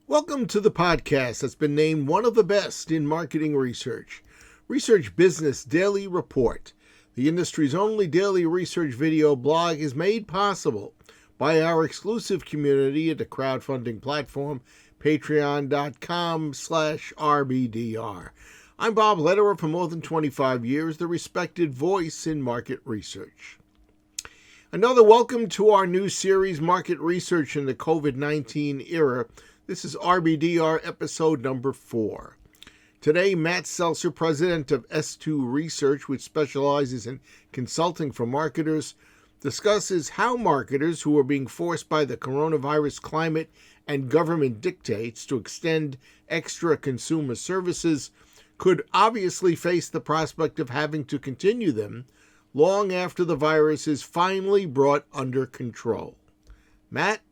Welcome to the podcast that's been named one of the best in marketing research. Research Business Daily Report. The industry's only daily research video blog is made possible by our exclusive community at the crowdfunding platform patreon.com/RBDR. I'm Bob Lederer, for more than 25 years, the respected voice in market research. Another welcome to our new series, Market Research in the COVID-19 Era. This is RBDR episode number 4. Today, Matt Seltzer, president of S2 Research, which specializes in consulting for marketers, discusses how marketers who are being forced by the coronavirus climate and government dictates to extend extra consumer services could obviously face the prospect of having to continue them long after the virus is finally brought under control. Matt?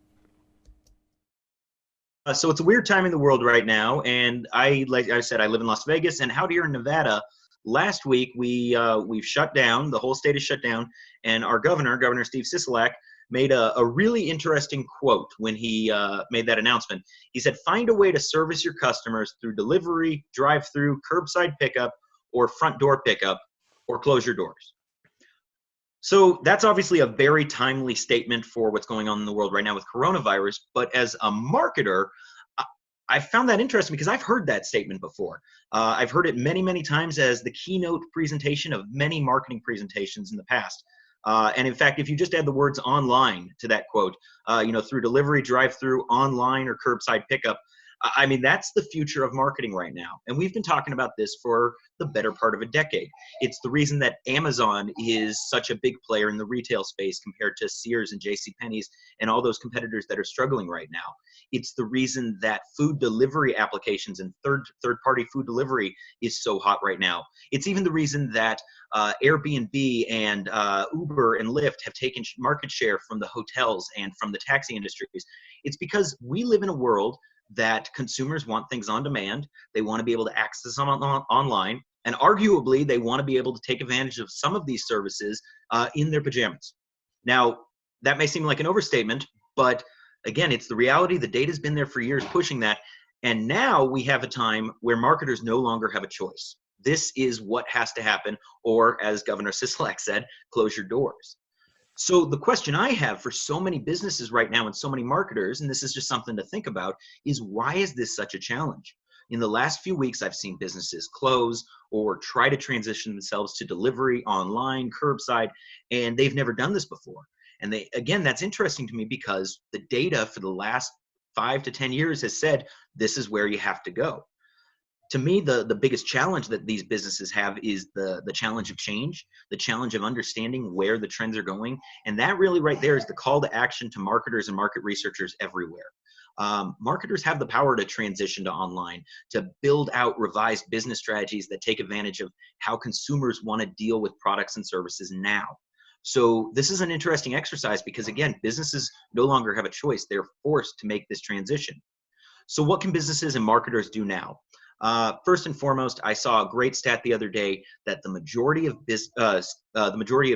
So it's a weird time in the world right now, and like I said, I live in Las Vegas, and out here in Nevada, last week we've shut down. The whole state is shut down, and our Governor Steve Sisolak, made a really interesting quote when he made that announcement. He said, "Find a way to service your customers through delivery, drive-through, curbside pickup, or front door pickup, or close your doors." So that's obviously a very timely statement for what's going on in the world right now with coronavirus. But as a marketer, I found that interesting because I've heard that statement before. I've heard it many, many times as the keynote presentation of many marketing presentations in the past. And in fact, if you just add the words online to that quote, through delivery, drive-through, online, or curbside pickup, I mean, that's the future of marketing right now. And we've been talking about this for the better part of a decade. It's the reason that Amazon is such a big player in the retail space compared to Sears and JCPenney's and all those competitors that are struggling right now. It's the reason that food delivery applications and third-party food delivery is so hot right now. It's even the reason that Airbnb and Uber and Lyft have taken market share from the hotels and from the taxi industries. It's because we live in a world that consumers want things on demand. They want to be able to access them online, and arguably they want to be able to take advantage of some of these services in their pajamas. Now, that may seem like an overstatement, but again, it's the reality. The data's been there for years pushing that, and now we have a time where marketers no longer have a choice. This is what has to happen, or as Governor Sisolak said, close your doors. So the question I have for so many businesses right now and so many marketers, and this is just something to think about, is why is this such a challenge? In the last few weeks, I've seen businesses close or try to transition themselves to delivery, online, curbside, and they've never done this before. And that's interesting to me because the data for the last 5 to 10 years has said this is where you have to go. To me, the biggest challenge that these businesses have is the challenge of change, the challenge of understanding where the trends are going. And that really right there is the call to action to marketers and market researchers everywhere. Marketers have the power to transition to online, to build out revised business strategies that take advantage of how consumers want to deal with products and services now. So this is an interesting exercise because, again, businesses no longer have a choice. They're forced to make this transition. So what can businesses and marketers do now? First and foremost, I saw a great stat the other day that the majority of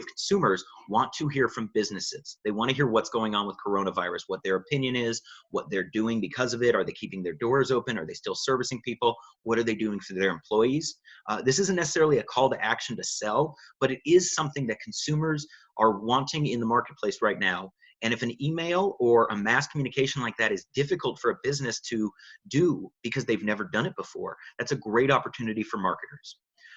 consumers want to hear from businesses. They want to hear what's going on with coronavirus, what their opinion is, what they're doing because of it. Are they keeping their doors open? Are they still servicing people? What are they doing for their employees? This isn't necessarily a call to action to sell, but it is something that consumers are wanting in the marketplace right now. And if an email or a mass communication like that is difficult for a business to do because they've never done it before, that's a great opportunity for marketers.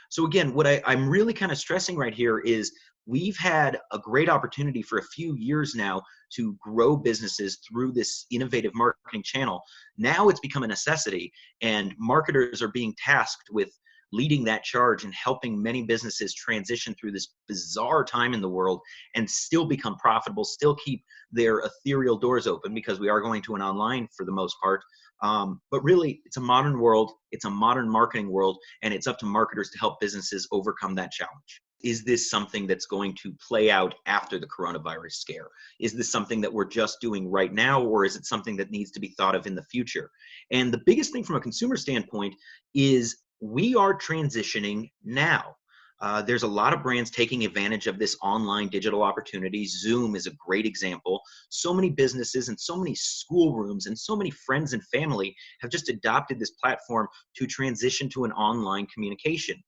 So again, what I'm really kind of stressing right here is we've had a great opportunity for a few years now to grow businesses through this innovative marketing channel. Now it's become a necessity, and marketers are being tasked with leading that charge and helping many businesses transition through this bizarre time in the world and still become profitable, still keep their ethereal doors open because we are going to an online for the most part. But really, it's a modern world, it's a modern marketing world, and it's up to marketers to help businesses overcome that challenge. Is this something that's going to play out after the coronavirus scare? Is this something that we're just doing right now, or is it something that needs to be thought of in the future? And the biggest thing from a consumer standpoint is we are transitioning now. There's a lot of brands taking advantage of this online digital opportunity. Zoom is a great example. So many businesses and so many schoolrooms and so many friends and family have just adopted this platform to transition to an online communication.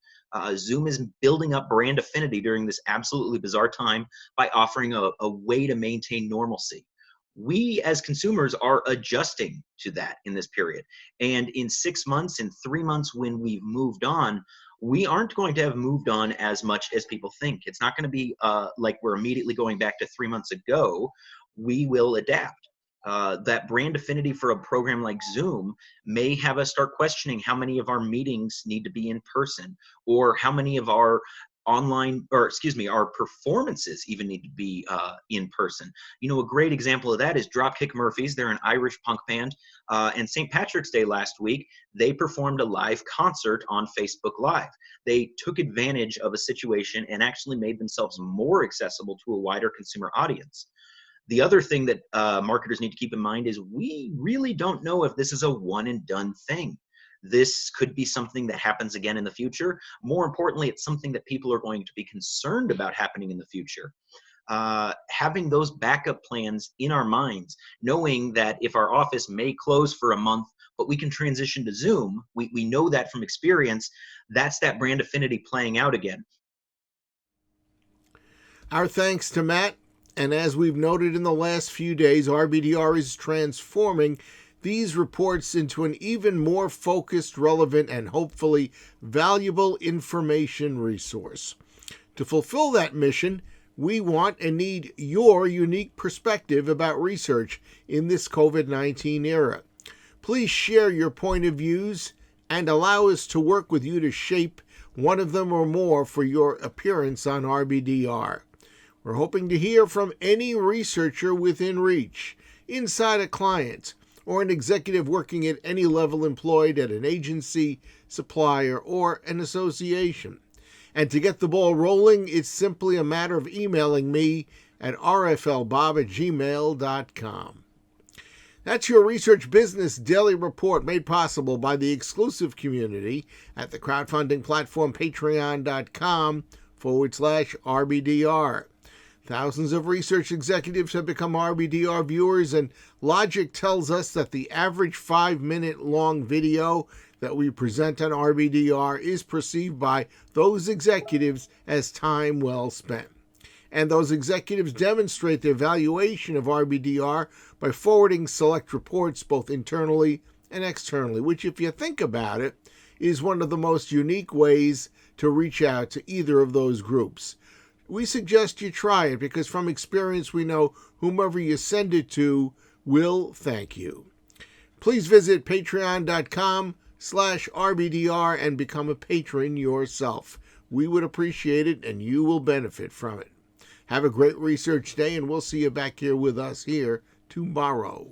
Zoom is building up brand affinity during this absolutely bizarre time by offering a way to maintain normalcy. We as consumers are adjusting to that in this period. And in 6 months, in 3 months, when we've moved on, we aren't going to have moved on as much as people think. It's not going to be like we're immediately going back to 3 months ago. We will adapt. That brand affinity for a program like Zoom may have us start questioning how many of our meetings need to be in person, or how many of our our performances even need to be in person. A great example of that is Dropkick Murphys. They're an Irish punk band. And St. Patrick's Day last week, they performed a live concert on Facebook Live. They took advantage of a situation and actually made themselves more accessible to a wider consumer audience. The other thing that marketers need to keep in mind is we really don't know if this is a one and done thing. This could be something that happens again in the future. More importantly, it's something that people are going to be concerned about happening in the future. Having those backup plans in our minds, knowing that if our office may close for a month, but we can transition to Zoom, we know that from experience. That's that brand affinity playing out again. Our thanks to Matt. And as we've noted in the last few days, RBDR is transforming these reports into an even more focused, relevant, and hopefully valuable information resource. To fulfill that mission, we want and need your unique perspective about research in this COVID-19 era. Please share your point of views and allow us to work with you to shape one of them or more for your appearance on RBDR. We're hoping to hear from any researcher within reach, inside a client, or an executive working at any level employed at an agency, supplier, or an association. And to get the ball rolling, it's simply a matter of emailing me at rflbob@gmail.com. That's your Research Business Daily Report, made possible by the exclusive community at the crowdfunding platform patreon.com/RBDR. Thousands of research executives have become RBDR viewers, and logic tells us that the average 5-minute long video that we present on RBDR is perceived by those executives as time well spent. And those executives demonstrate their valuation of RBDR by forwarding select reports both internally and externally, which, if you think about it, is one of the most unique ways to reach out to either of those groups. We suggest you try it because from experience we know whomever you send it to will thank you. Please visit patreon.com/RBDR and become a patron yourself. We would appreciate it and you will benefit from it. Have a great research day, and we'll see you back here with us here tomorrow.